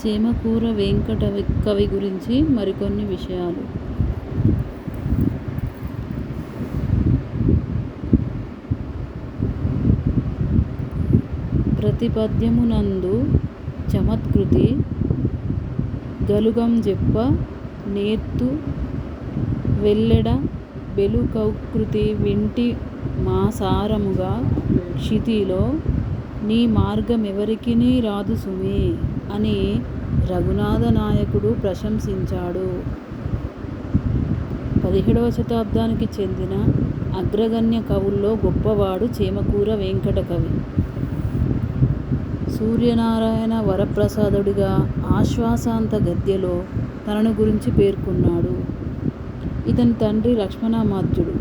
చేమకూర వెంకట కవి గురించి మరికొన్ని విషయాలు. ప్రతిపద్యమునందు చమత్కృతి గలుగంజెప్ప నేర్తు వెల్లెడ బెలుకౌకృతి వింటి మా సారముగా క్షితిలో నీ మార్గమెవరికిని రాదు సుమీ అని రఘునాథ నాయకుడు ప్రశంసించాడు. 17వ శతాబ్దానికి చెందిన అగ్రగణ్య కవుల్లో గొప్పవాడు చేమకూర వెంకట కవి. సూర్యనారాయణ వరప్రసాదుడిగా ఆశ్వాసాంత గద్యలో తనను గురించి పేర్కొన్నాడు. ఇతని తండ్రి లక్ష్మణామాత్యుడు.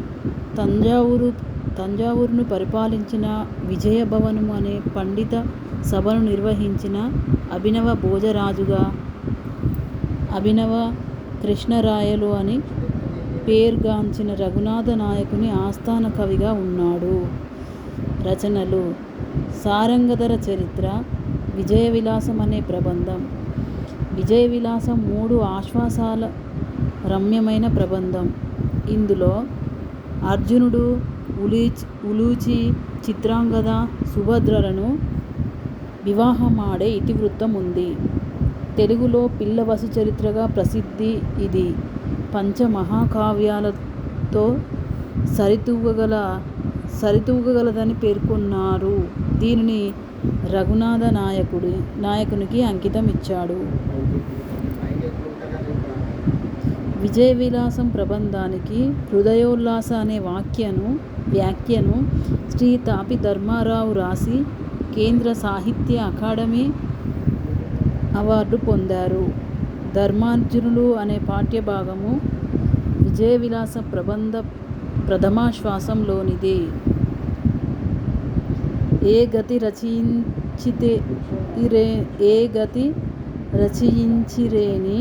తంజావూరును పరిపాలించిన విజయభవనము అనే పండిత సభను నిర్వహించిన అభినవ భోజరాజుగా అభినవ కృష్ణరాయలు అని పేర్గాంచిన రఘునాథ నాయకుని ఆస్థాన కవిగా ఉన్నాడు. రచనలు: సారంగధర చరిత్ర, విజయ విలాసం అనే ప్రబంధం. విజయ విలాసం 3 ఆశ్వాసాల రమ్యమైన ప్రబంధం. ఇందులో అర్జునుడు, ఉలూచి, చిత్రాంగద, సుభద్రలను వివాహమాడే ఇతివృత్తం ఉంది. తెలుగులో పిల్ల వసు చరిత్రగా ప్రసిద్ధి. ఇది పంచమహాకావ్యాలతో సరితూగగలదని పేర్కొన్నారు. దీనిని రఘునాథ నాయకునికి అంకితం ఇచ్చాడు. విజయ విలాసం ప్రబంధానికి హృదయోల్లాస అనే వ్యాఖ్యను శ్రీ తాపి ధర్మారావు రాసి కేంద్ర సాహిత్య అకాడమీ అవార్డు పొందారు. ధర్మార్జునులు అనే పాఠ్యభాగము విజయ విలాస ప్రబంధ ప్రథమాశ్వాసంలోనిది. ఏ గతి రచయించిరేని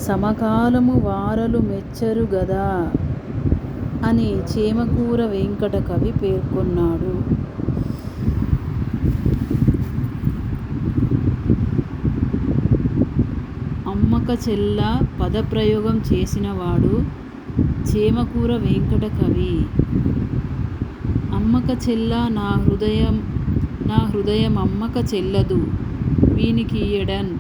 సమకాలము వారలు మెచ్చరు గదా అని చేమకూర వెంకట కవి పేర్కొన్నాడు. అమ్మక చెల్ల పదప్రయోగం చేసినవాడు చేమకూర వెంకట కవి. అమ్మక చెల్ల నా హృదయం అమ్మక చెల్లదు వీనికి ఎడన్.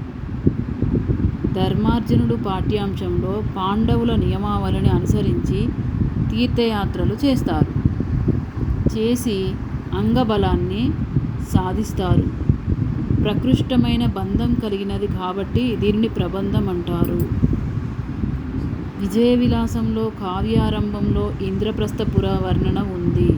ధర్మార్జునుడు పాఠ్యాంశంలో పాండవుల నియమావళిని అనుసరించి తీర్థయాత్రలు చేస్తారు. చేసి అంగబలాన్ని సాధిస్తారు. ప్రకృష్టమైన బంధం కలిగినది కాబట్టి దీనిని ప్రబంధం అంటారు. విజయ విలాసంలో కావ్యారంభంలో ఇంద్రప్రస్థపుర వర్ణన ఉంది.